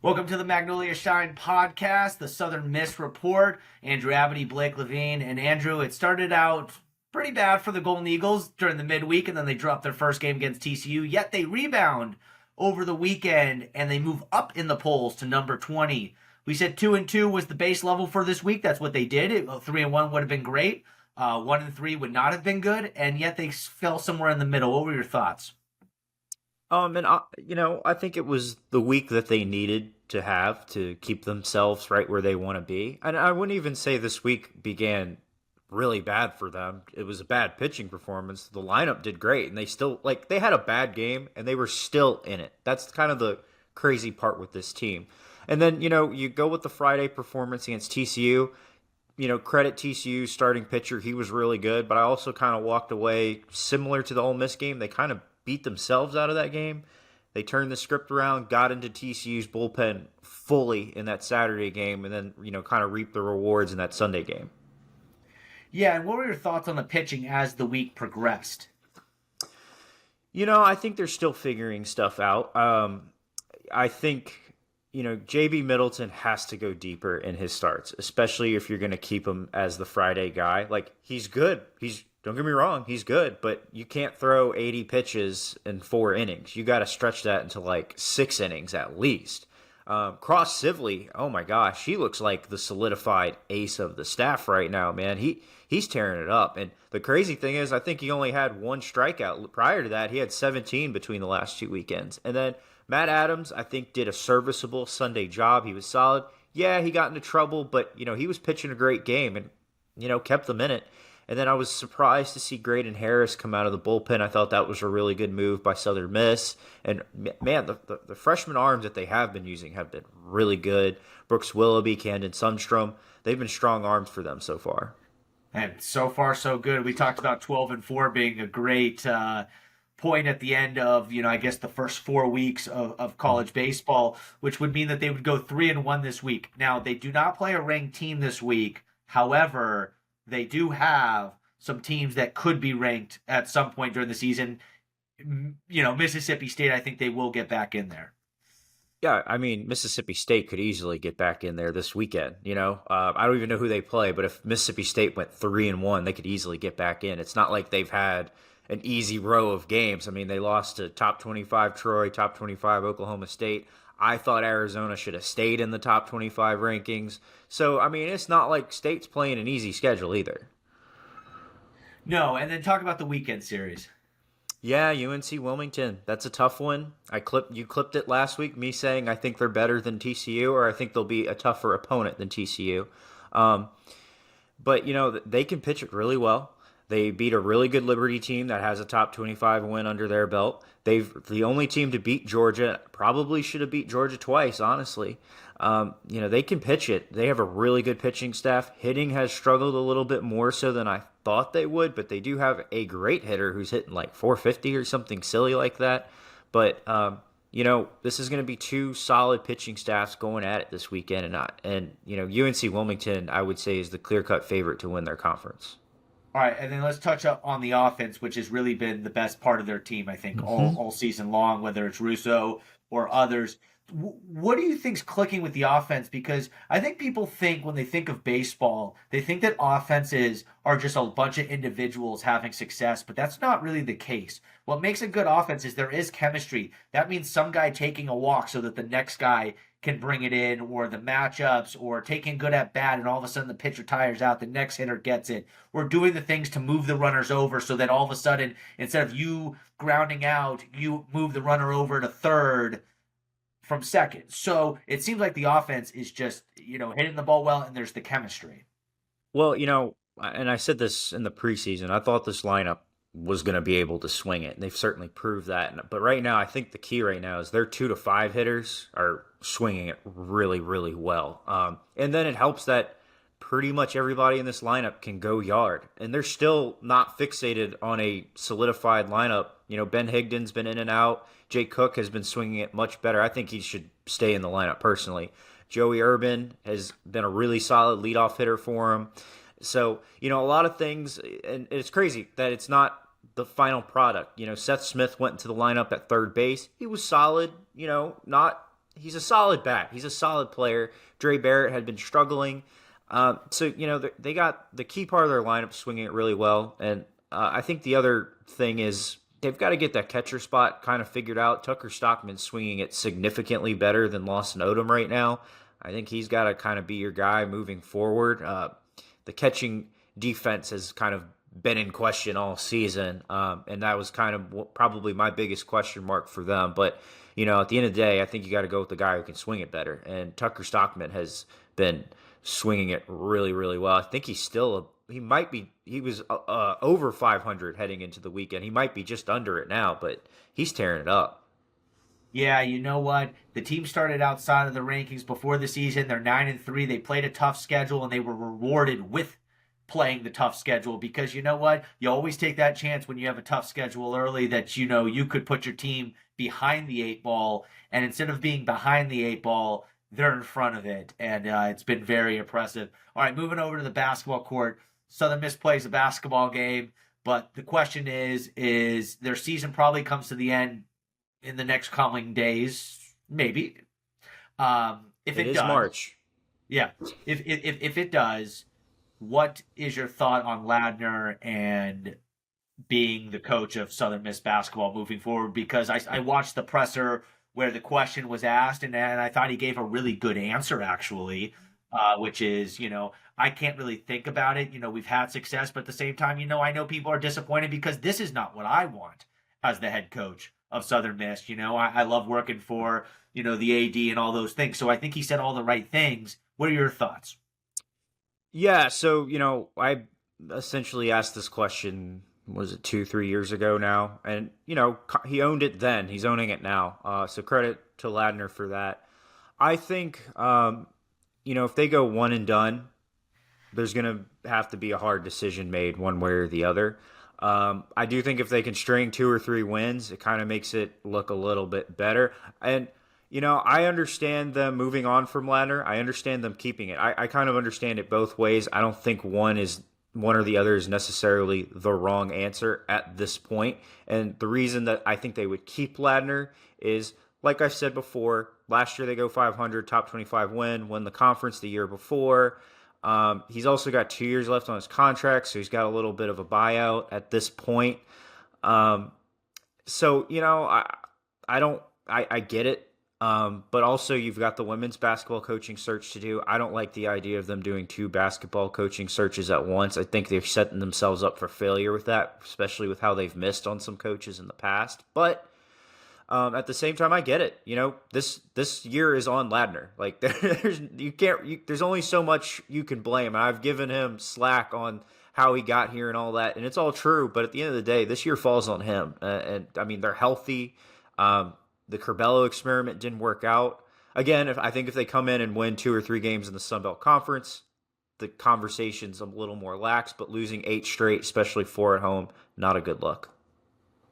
Welcome to the Magnolia Shine podcast, the Southern Miss Report. Andrew Abadie, Blake Levine, and Andrew. It started out pretty bad for the Golden Eagles during the midweek, and then they dropped their first game against TCU. Yet they rebound over the weekend and they move up in the polls to number 20. We said 2-2 was the base level for this week. That's what they did. 3-1 would have been great. 1-3 would not have been good, and yet they fell somewhere in the middle. What were your thoughts? I think it was the week that they needed to have to keep themselves right where they want to be. And I wouldn't even say this week began really bad for them. It was a bad pitching performance. The lineup did great, and they had a bad game, and they were still in it. That's kind of the crazy part with this team. And then, you go with the Friday performance against TCU. Credit TCU starting pitcher. He was really good, but I also kind of walked away similar to the Ole Miss game. They kind of beat themselves out of that game. They turned the script around, got into TCU's bullpen fully in that Saturday game, and then, kind of reaped the rewards in that Sunday game. Yeah, and what were your thoughts on the pitching as the week progressed? I think they're still figuring stuff out. I think, JB Middleton has to go deeper in his starts, especially if you're going to keep him as the Friday guy. Like, he's good. Don't get me wrong, he's good, but you can't throw 80 pitches in 4 innings. You got to stretch that into like 6 innings at least. Cross Sibley, oh my gosh, he looks like the solidified ace of the staff right now, man. He's tearing it up. And the crazy thing is, I think he only had 1 strikeout. Prior to that, he had 17 between the last 2 weekends. And then Matt Adams, I think, did a serviceable Sunday job. He was solid. Yeah, he got into trouble, but he was pitching a great game and kept them in it. And then I was surprised to see Graydon Harris come out of the bullpen. I thought that was a really good move by Southern Miss. And, man, the freshman arms that they have been using have been really good. Brooks Willoughby, Camden Sundstrom, they've been strong arms for them so far. And so far, so good. We talked about 12-4 being a great point at the end of, I guess the first 4 weeks of college baseball, which would mean that they would go 3-1 this week. Now, they do not play a ranked team this week. However, they do have some teams that could be ranked at some point during the season. Mississippi State, I think they will get back in there. Yeah, I mean, Mississippi State could easily get back in there this weekend. I don't even know who they play, but if Mississippi State went 3-1, they could easily get back in. It's not like they've had an easy row of games. I mean, they lost to top 25 Troy, top 25 Oklahoma State. I thought Arizona should have stayed in the top 25 rankings. So, I mean, it's not like State's playing an easy schedule either. No, and then talk about the weekend series. Yeah, UNC Wilmington. That's a tough one. You clipped it last week, me saying I think they're better than TCU, or I think they'll be a tougher opponent than TCU. But they can pitch it really well. They beat a really good Liberty team that has a top 25 win under their belt. They've the only team to beat Georgia. Probably should have beat Georgia twice, honestly. They can pitch it. They have a really good pitching staff. Hitting has struggled a little bit more so than I thought they would, but they do have a great hitter who's hitting like 450 or something silly like that. But this is going to be 2 solid pitching staffs going at it this weekend, and UNC Wilmington, I would say, is the clear-cut favorite to win their conference. All right, and then let's touch up on the offense, which has really been the best part of their team, I think, all season long, whether it's Russo or others. What do you think's clicking with the offense? Because I think people think when they think of baseball, they think that offenses are just a bunch of individuals having success, but that's not really the case. What makes a good offense is there is chemistry. That means some guy taking a walk so that the next guy can bring it in, or the matchups, or taking good at bat, and all of a sudden the pitcher tires out, the next hitter gets it, or doing the things to move the runners over so that all of a sudden, instead of you grounding out, you move the runner over to third from second. So it seems like the offense is just, hitting the ball well, and there's the chemistry. Well, and I said this in the preseason, I thought this lineup was going to be able to swing it. And they've certainly proved that. But right now, I think the key right now is their 2 to 5 hitters are swinging it really, really well. And then it helps that pretty much everybody in this lineup can go yard. And they're still not fixated on a solidified lineup. Ben Higdon's been in and out. Jay Cook has been swinging it much better. I think he should stay in the lineup personally. Joey Urban has been a really solid leadoff hitter for him. So, a lot of things, and it's crazy that it's not the final product. Seth Smith went into the lineup at third base. He was solid, not he's a solid bat. He's a solid player. Dre Barrett had been struggling. So, they got the key part of their lineup swinging it really well. And I think the other thing is they've got to get that catcher spot kind of figured out. Tucker Stockman's swinging it significantly better than Lawson Odom right now. I think he's got to kind of be your guy moving forward. The catching defense has kind of been in question all season, and that was kind of probably my biggest question mark for them. But, at the end of the day, I think you got to go with the guy who can swing it better. And Tucker Stockman has been swinging it really, really well. I think he was over 500 heading into the weekend. He might be just under it now, but he's tearing it up. Yeah, you know what? The team started outside of the rankings before the season. They're 9-3. They played a tough schedule, and they were rewarded with playing the tough schedule, because you know what? You always take that chance when you have a tough schedule early that you could put your team behind the 8 ball, and instead of being behind the 8 ball, they're in front of it, and it's been very impressive. All right, moving over to the basketball court. Southern Miss plays a basketball game, but the question is their season probably comes to the end in the next coming days, maybe. If it is does, March. Yeah, if it does, what is your thought on Ladner and being the coach of Southern Miss basketball moving forward? Because I watched the presser where the question was asked, and I thought he gave a really good answer, actually, which is, I can't really think about it. We've had success, but at the same time, I know people are disappointed because this is not what I want as the head coach of Southern Miss. I love working for, the AD and all those things. So I think he said all the right things. What are your thoughts? Yeah, so, I essentially asked this question, was it 2-3 years ago now? And, he owned it then. He's owning it now. So credit to Ladner for that. I think, if they go one and done, there's going to have to be a hard decision made one way or the other. I do think if they can string 2 or 3 wins, it kind of makes it look a little bit better. And, I understand them moving on from Ladner. I understand them keeping it. I kind of understand it both ways. I don't think one or the other is necessarily the wrong answer at this point. And the reason that I think they would keep Ladner is, like I said before, last year they go 500, top 25 won the conference the year before. He's also got 2 years left on his contract, so he's got a little bit of a buyout at this point. I get it. But also you've got the women's basketball coaching search to do. I don't like the idea of them doing 2 basketball coaching searches at once. I think they're setting themselves up for failure with that, especially with how they've missed on some coaches in the past. But at the same time, I get it. This year is on Ladner. Like there's only so much you can blame. I've given him slack on how he got here and all that, and it's all true. But at the end of the day, this year falls on him. And I mean, they're healthy. The Curbelo experiment didn't work out. Again, I think if they come in and win 2 or 3 games in the Sun Belt Conference, the conversation's a little more lax. But losing 8 straight, especially 4 at home, not a good look.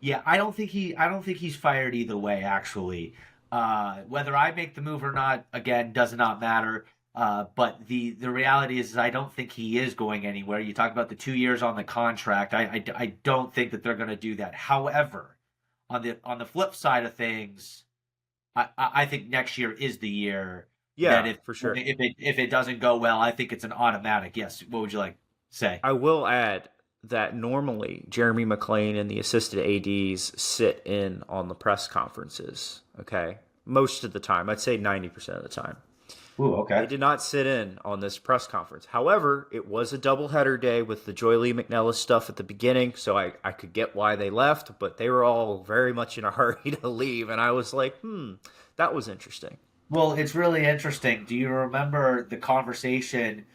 Yeah, I don't think he's fired either way, actually. Whether I make the move or not, again, does not matter. But the reality is I don't think he is going anywhere. You talk about the 2 years on the contract. I don't think that they're going to do that. However, on the flip side of things, I think next year is the year. Yeah, that for sure. If it doesn't go well, I think it's an automatic. Yes. What would you like to say? I will add that normally Jeremy McClain and the assistant ADs sit in on the press conferences. Okay, most of the time, I'd say 90% of the time. Ooh, okay. They did not sit in on this press conference. However, it was a doubleheader day with the Joy Lee McNellis stuff at the beginning, so I could get why they left, but they were all very much in a hurry to leave, and I was like, that was interesting. Well, it's really interesting. Do you remember the conversation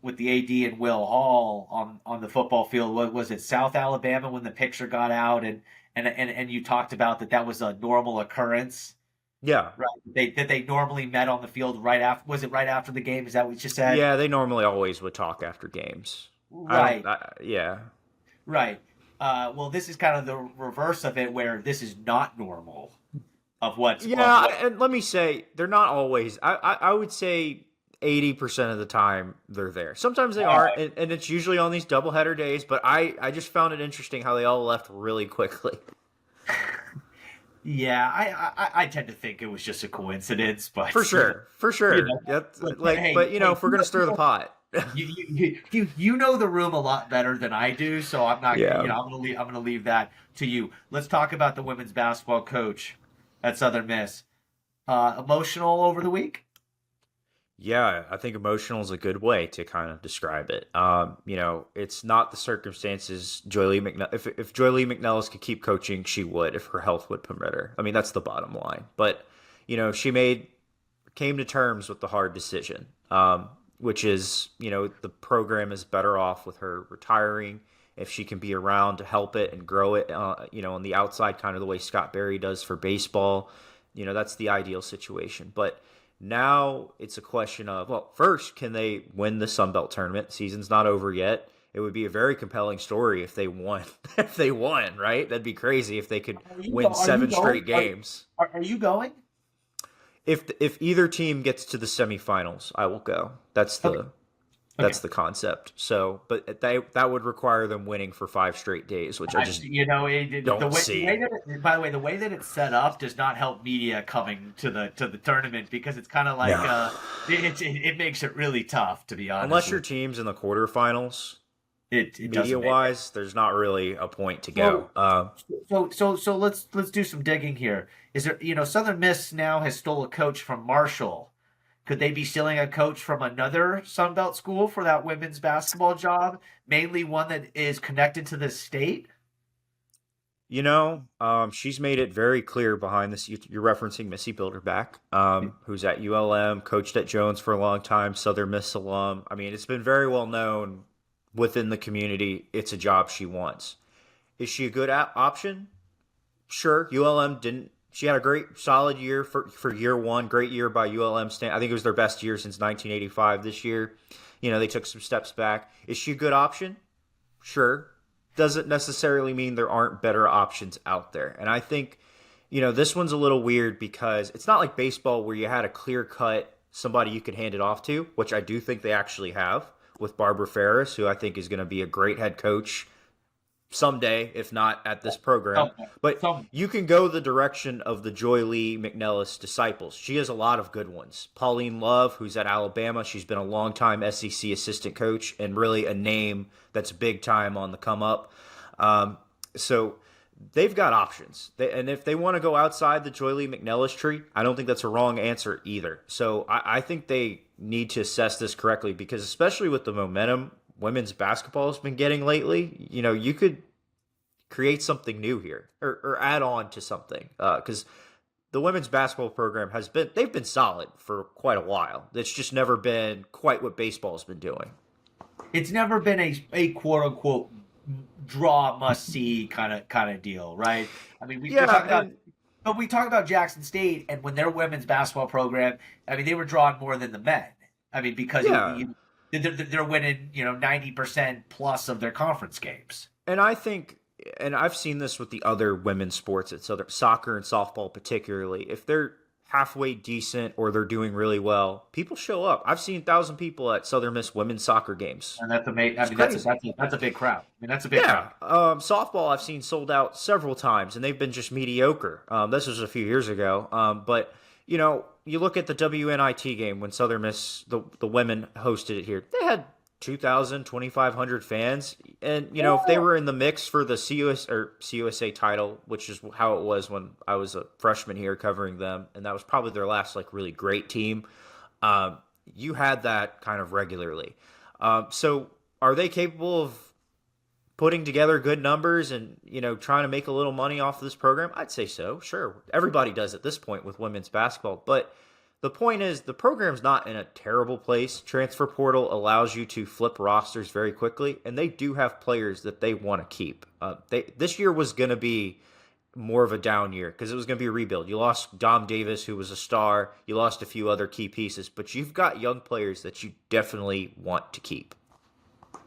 with the AD and Will Hall on the football field? What was it, South Alabama, when the picture got out, and you talked about that was a normal occurrence? Yeah. Right. They normally met on the field right after. Was it right after the game? Is that what you said? Yeah, they normally always would talk after games. Right. Yeah. Right. Well, this is kind of the reverse of it, where this is not normal of what's. Yeah, and let me say, they're not always. I would say 80% of the time they're there. Sometimes they are, and it's usually on these doubleheader days. But I just found it interesting how they all left really quickly. Yeah, I tend to think it was just a coincidence, but For sure, for you sure. know, That's look, like, but hey, if we're gonna stir the pot, you know the room a lot better than I do, so I'm not gonna, yeah. I'm gonna leave that to you. Let's talk about the women's basketball coach at Southern Miss. Emotional over the week. Yeah, I think emotional is a good way to kind of describe it. It's not the circumstances. If Joy Lee McNellis could keep coaching, she would if her health would permit her. I mean, that's the bottom line. But she came to terms with the hard decision, which is the program is better off with her retiring if she can be around to help it and grow it. On the outside, kind of the way Scott Barry does for baseball. That's the ideal situation, but. Now it's a question of, well, first, can they win the Sun Belt tournament? The season's not over yet. It would be a very compelling story if they won. If they won, right? That'd be crazy if they could win Are you seven going? straight games. Are you going? If either team gets to the semifinals, I will go. That's Okay. the Okay. that's the concept. So, but that would require them winning for 5 straight days, which I just The don't way see. that by the way, the way that it's set up does not help media coming to the tournament because it's kind of like No. it makes it really tough to be honest Unless your with team's in the quarterfinals, you. It media doesn't make it. wise, there's not really a point to So go. so let's do some digging here. Is there Southern Miss now has stole a coach from Marshall. Could they be stealing a coach from another Sun Belt school for that women's basketball job? Mainly one that is connected to the state? She's made it very clear behind this. You're referencing Missy Bilderback, who's at ULM, coached at Jones for a long time, Southern Miss alum. I mean, it's been very well known within the community. It's a job she wants. Is she a good option? Sure. ULM didn't. She had a great, solid year for year one. Great year by ULM. I think it was their best year since 1985. This year, they took some steps back. Is she a good option? Sure. Doesn't necessarily mean there aren't better options out there. And I think, this one's a little weird because it's not like baseball where you had a clear cut somebody you could hand it off to, which I do think they actually have with Barbara Ferris, who I think is going to be a great head coach someday, if not at this program. Some, But some. you can go the direction of the Joy Lee McNellis disciples. She has a lot of good ones. Pauline Love, who's at Alabama, she's been a long-time SEC assistant coach and really a name that's big time on the come up. So they've got options. And if they want to go outside the Joy Lee McNellis tree, I don't think that's a wrong answer either. So I think they need to assess this correctly because especially with the momentum women's basketball has been getting lately, you could create something new here or add on to something because the women's basketball program they've been solid for quite a while. It's just never been quite what baseball's been doing. It's never been a quote unquote draw must see kind of deal, right? I mean, we Yeah, talk about. and But we talk about Jackson State, and when their women's basketball program, I mean, they were drawing more than the men. I mean, because yeah, they're winning, 90% plus of their conference games. and I think, and I've seen this with the other women's sports, it's other soccer and softball particularly. If they're halfway decent or they're doing really well, people show up. I've seen 1,000 people at Southern Miss women's soccer games. And that's amazing. I It's mean, crazy. that's a big crowd. I mean, that's a big Yeah, crowd. softball I've seen sold out several times, and they've been just mediocre. This was a few years ago, but you look at the WNIT game when Southern Miss the women hosted it here. They had 2,000, 2,500 fans, and if they were in the mix for the CUSA title, which is how it was when I was a freshman here covering them, and that was probably their last like really great team. You had that kind of regularly. So are they capable of putting together good numbers and trying to make a little money off of this program? I'd say so. Sure, everybody does at this point with women's basketball, but the point is the program's not in a terrible place. Transfer portal allows you to flip rosters very quickly, and they do have players that they want to keep. This year was going to be more of a down year because it was going to be a rebuild. You lost Dom Davis, who was a star. You lost a few other key pieces, but you've got young players that you definitely want to keep.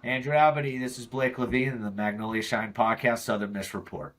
Andrew Abadie, this is Blake Levine in the Magnolia Shine podcast, Southern Miss Report.